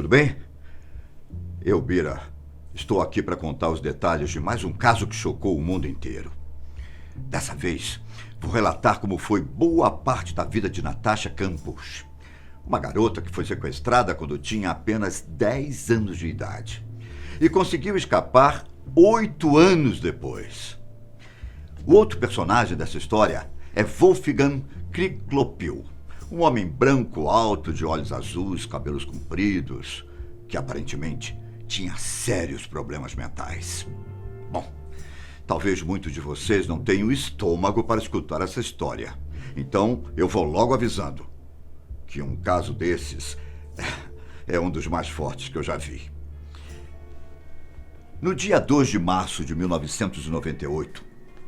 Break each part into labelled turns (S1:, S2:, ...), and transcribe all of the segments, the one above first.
S1: tudo bem? Eu, Bira, estou aqui para contar os detalhes de mais um caso que chocou o mundo inteiro. Dessa vez, vou relatar como foi boa parte da vida de Natasha Campos, uma garota que foi sequestrada quando tinha apenas 10 anos de idade e conseguiu escapar 8 anos depois. O outro personagem dessa história é Wolfgang Kriklopil, um homem branco, alto, de olhos azuis, cabelos compridos, que aparentemente tinha sérios problemas mentais. Bom, talvez muitos de vocês não tenham estômago para escutar essa história. Então, eu vou logo avisando que um caso desses é um dos mais fortes que eu já vi. No dia 2 de março de 1998,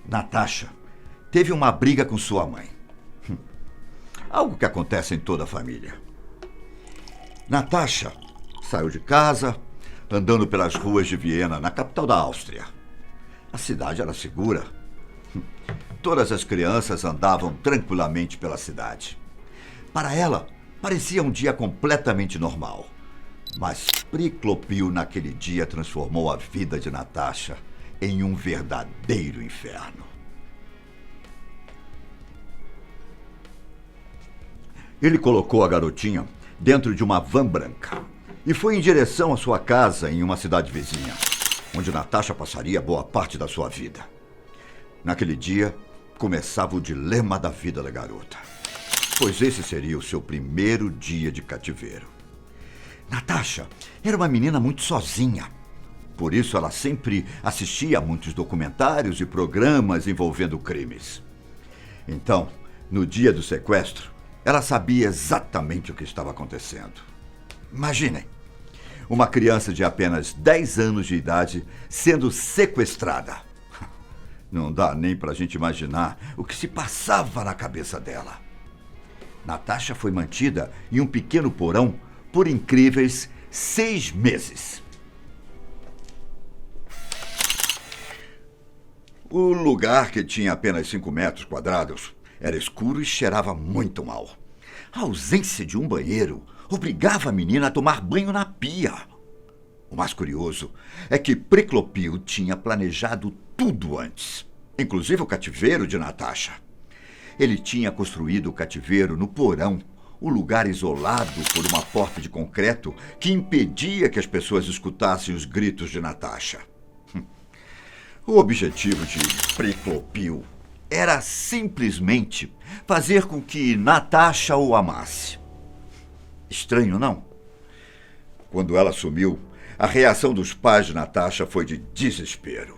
S1: Natasha teve uma briga com sua mãe. Algo que acontece em toda a família. Natasha saiu de casa, andando pelas ruas de Viena, na capital da Áustria. A cidade era segura. Todas as crianças andavam tranquilamente pela cidade. Para ela, parecia um dia completamente normal. Mas Priklopil naquele dia transformou a vida de Natasha em um verdadeiro inferno. Ele colocou a garotinha dentro de uma van branca e foi em direção à sua casa em uma cidade vizinha, onde Natasha passaria boa parte da sua vida. Naquele dia, começava o dilema da vida da garota, pois esse seria o seu primeiro dia de cativeiro. Natasha era uma menina muito sozinha. Por isso, ela sempre assistia a muitos documentários e programas envolvendo crimes. Então, no dia do sequestro, ela sabia exatamente o que estava acontecendo. Imaginem, uma criança de apenas 10 anos de idade sendo sequestrada. Não dá nem para a gente imaginar o que se passava na cabeça dela. Natasha foi mantida em um pequeno porão por incríveis 6 meses. O lugar, que tinha apenas 5 metros quadrados, era escuro e cheirava muito mal. A ausência de um banheiro obrigava a menina a tomar banho na pia. O mais curioso é que Priklopil tinha planejado tudo antes, inclusive o cativeiro de Natasha. Ele tinha construído o cativeiro no porão, o lugar isolado por uma porta de concreto que impedia que as pessoas escutassem os gritos de Natasha. O objetivo de Priklopil era simplesmente fazer com que Natasha o amasse. Estranho, não? Quando ela sumiu, a reação dos pais de Natasha foi de desespero.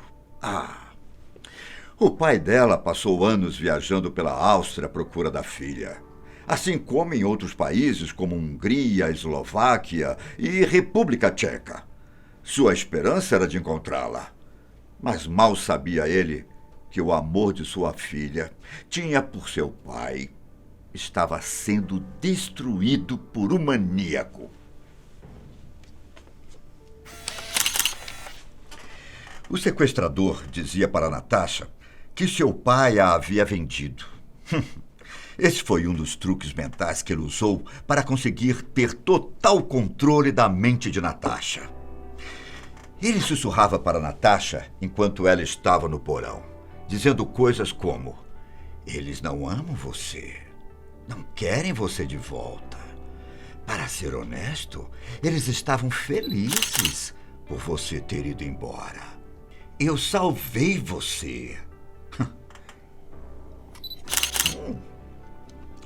S1: O pai dela passou anos viajando pela Áustria à procura da filha, assim como em outros países como Hungria, Eslováquia e República Tcheca. Sua esperança era de encontrá-la, mas mal sabia ele que o amor de sua filha tinha por seu pai estava sendo destruído por um maníaco. O sequestrador dizia para Natasha que seu pai a havia vendido. Esse foi um dos truques mentais que ele usou para conseguir ter total controle da mente de Natasha. Ele sussurrava para Natasha enquanto ela estava no porão, dizendo coisas como: eles não amam você, não querem você de volta. Para ser honesto, eles estavam felizes por você ter ido embora. Eu salvei você.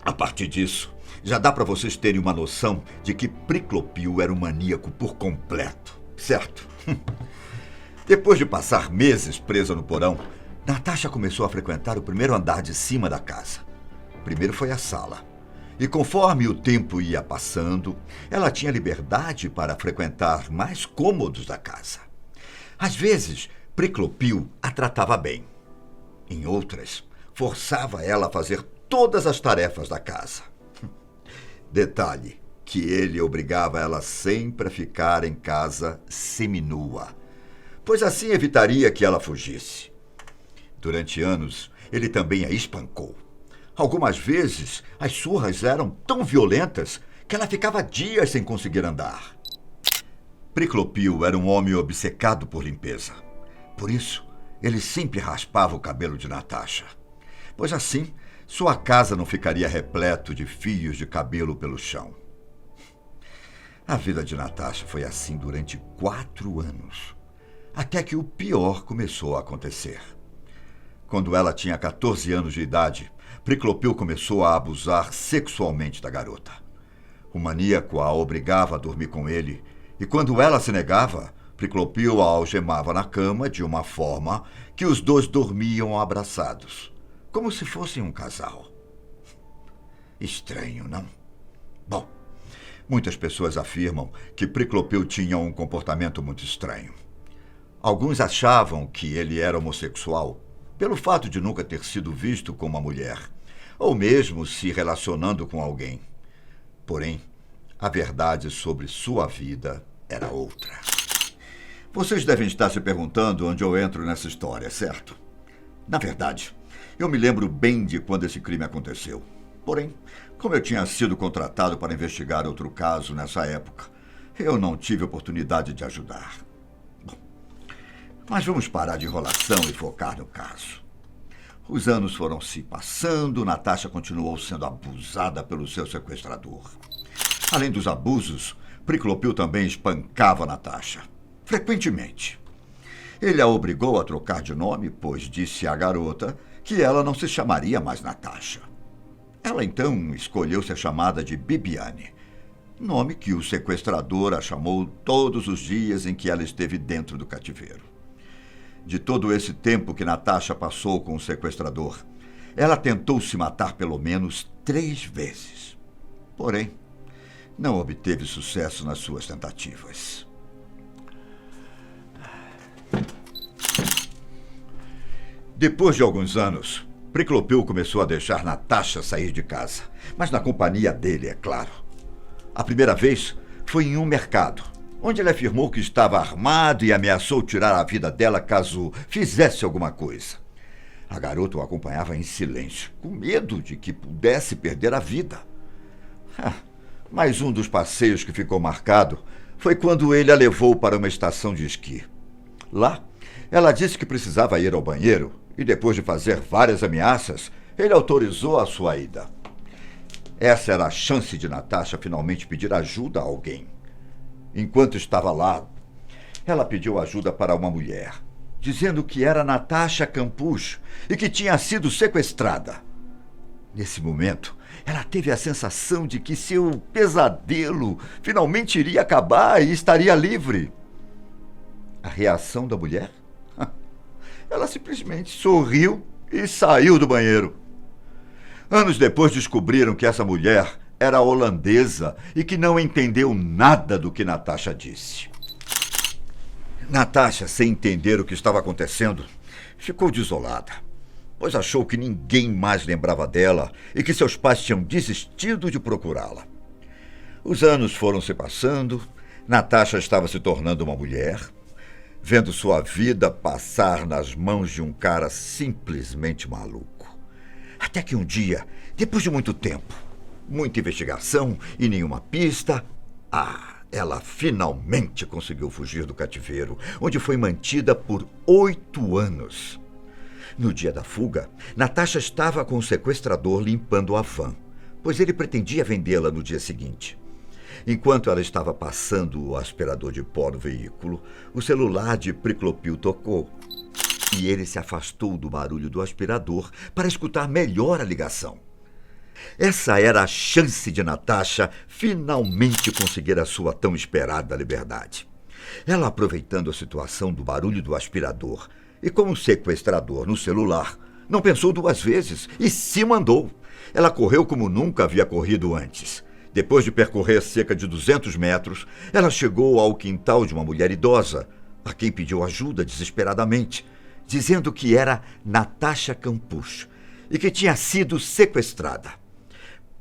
S1: A partir disso, já dá para vocês terem uma noção de que Priklopil era um maníaco por completo, certo? Depois de passar meses presa no porão, Natasha começou a frequentar o primeiro andar de cima da casa. Primeiro foi a sala. E conforme o tempo ia passando, ela tinha liberdade para frequentar mais cômodos da casa. Às vezes, Priklopil a tratava bem. Em outras, forçava ela a fazer todas as tarefas da casa. Detalhe, que ele obrigava ela sempre a ficar em casa seminua, pois assim evitaria que ela fugisse. Durante anos, ele também a espancou. Algumas vezes, as surras eram tão violentas que ela ficava dias sem conseguir andar. Priclopio era um homem obcecado por limpeza. Por isso, ele sempre raspava o cabelo de Natasha, pois assim sua casa não ficaria repleto de fios de cabelo pelo chão. A vida de Natasha foi assim durante 4 anos, até que o pior começou a acontecer. Quando ela tinha 14 anos de idade, Priclopio começou a abusar sexualmente da garota. O maníaco a obrigava a dormir com ele, e quando ela se negava, Priclopio a algemava na cama de uma forma que os dois dormiam abraçados, como se fossem um casal. Estranho, não? Bom, muitas pessoas afirmam que Priclopio tinha um comportamento muito estranho. Alguns achavam que ele era homossexual, pelo fato de nunca ter sido visto com uma mulher, ou mesmo se relacionando com alguém. Porém, a verdade sobre sua vida era outra. Vocês devem estar se perguntando onde eu entro nessa história, certo? Na verdade, eu me lembro bem de quando esse crime aconteceu. Porém, como eu tinha sido contratado para investigar outro caso nessa época, eu não tive oportunidade de ajudar. Bom, mas vamos parar de enrolação e focar no caso. Os anos foram se passando, Natasha continuou sendo abusada pelo seu sequestrador. Além dos abusos, Priclopio também espancava Natasha, frequentemente. Ele a obrigou a trocar de nome, pois disse à garota que ela não se chamaria mais Natasha. Ela então escolheu ser chamada de Bibiane, nome que o sequestrador a chamou todos os dias em que ela esteve dentro do cativeiro. De todo esse tempo que Natasha passou com o sequestrador, ela tentou se matar pelo menos 3 vezes. Porém, não obteve sucesso nas suas tentativas. Depois de alguns anos, Priclopio começou a deixar Natasha sair de casa, mas na companhia dele, é claro. A primeira vez foi em um mercado, onde ele afirmou que estava armado e ameaçou tirar a vida dela caso fizesse alguma coisa. A garota o acompanhava em silêncio, com medo de que pudesse perder a vida. Mas um dos passeios que ficou marcado foi quando ele a levou para uma estação de esqui. Lá, ela disse que precisava ir ao banheiro e, depois de fazer várias ameaças, ele autorizou a sua ida. Essa era a chance de Natasha finalmente pedir ajuda a alguém. Enquanto estava lá, ela pediu ajuda para uma mulher, dizendo que era Natasha Campusch e que tinha sido sequestrada. Nesse momento, ela teve a sensação de que seu pesadelo finalmente iria acabar e estaria livre. A reação da mulher? Ela simplesmente sorriu e saiu do banheiro. Anos depois descobriram que essa mulher era holandesa e que não entendeu nada do que Natasha disse. Natasha, sem entender o que estava acontecendo, ficou desolada, pois achou que ninguém mais lembrava dela e que seus pais tinham desistido de procurá-la. Os anos foram se passando, Natasha estava se tornando uma mulher, vendo sua vida passar nas mãos de um cara simplesmente maluco. Até que um dia, depois de muito tempo, muita investigação e nenhuma pista, ela finalmente conseguiu fugir do cativeiro, onde foi mantida por 8 anos. No dia da fuga, Natasha estava com o sequestrador limpando a van, pois ele pretendia vendê-la no dia seguinte. Enquanto ela estava passando o aspirador de pó no veículo, o celular de Priclopio tocou e ele se afastou do barulho do aspirador para escutar melhor a ligação. Essa era a chance de Natasha finalmente conseguir a sua tão esperada liberdade. Ela, aproveitando a situação do barulho do aspirador e com o sequestrador no celular, não pensou 2 vezes e se mandou. Ela correu como nunca havia corrido antes. Depois de percorrer cerca de 200 metros, ela chegou ao quintal de uma mulher idosa, a quem pediu ajuda desesperadamente, dizendo que era Natasha Campusch e que tinha sido sequestrada.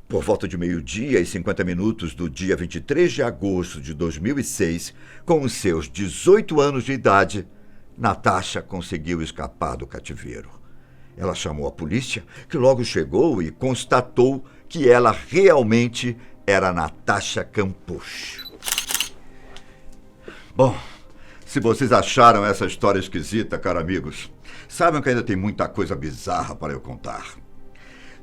S1: Por volta de 12h50 do dia 23 de agosto de 2006, com os seus 18 anos de idade, Natasha conseguiu escapar do cativeiro. Ela chamou a polícia, que logo chegou e constatou que ela realmente era Natasha Campusch. Bom, se vocês acharam essa história esquisita, caros amigos, saibam que ainda tem muita coisa bizarra para eu contar.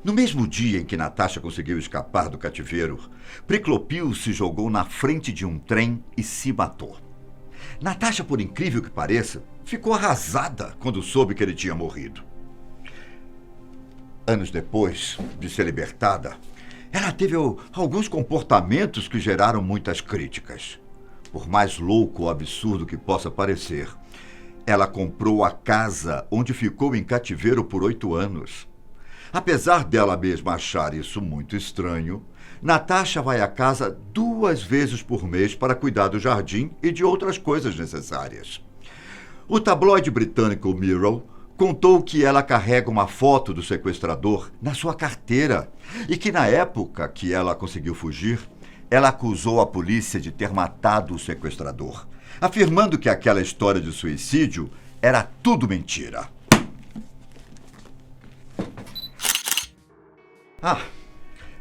S1: No mesmo dia em que Natasha conseguiu escapar do cativeiro, Priclopil se jogou na frente de um trem e se matou. Natasha, por incrível que pareça, ficou arrasada quando soube que ele tinha morrido. Anos depois de ser libertada, ela teve alguns comportamentos que geraram muitas críticas. Por mais louco ou absurdo que possa parecer, ela comprou a casa onde ficou em cativeiro por 8 anos. Apesar dela mesma achar isso muito estranho, Natasha vai à casa 2 vezes por mês para cuidar do jardim e de outras coisas necessárias. O tabloide britânico Mirror contou que ela carrega uma foto do sequestrador na sua carteira e que na época que ela conseguiu fugir, ela acusou a polícia de ter matado o sequestrador, afirmando que aquela história de suicídio era tudo mentira.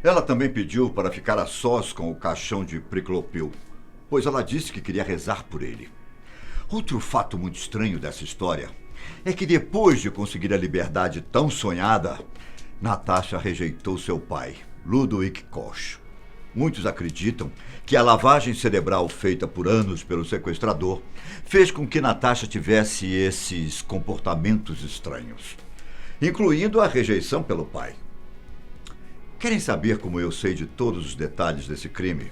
S1: Ela também pediu para ficar a sós com o caixão de Priclopil, pois ela disse que queria rezar por ele. Outro fato muito estranho dessa história é que depois de conseguir a liberdade tão sonhada, Natasha rejeitou seu pai, Ludwig Koch. Muitos acreditam que a lavagem cerebral feita por anos pelo sequestrador fez com que Natasha tivesse esses comportamentos estranhos, incluindo a rejeição pelo pai. Querem saber como eu sei de todos os detalhes desse crime?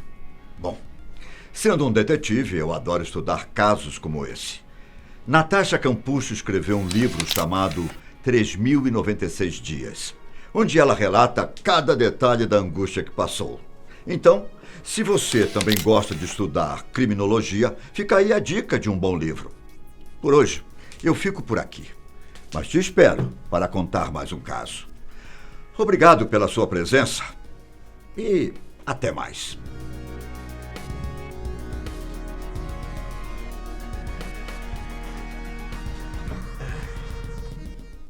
S1: Bom, sendo um detetive, eu adoro estudar casos como esse. Natasha Campucho escreveu um livro chamado 3096 Dias, onde ela relata cada detalhe da angústia que passou. Então, se você também gosta de estudar criminologia, fica aí a dica de um bom livro. Por hoje, eu fico por aqui, mas te espero para contar mais um caso. Obrigado pela sua presença e até mais.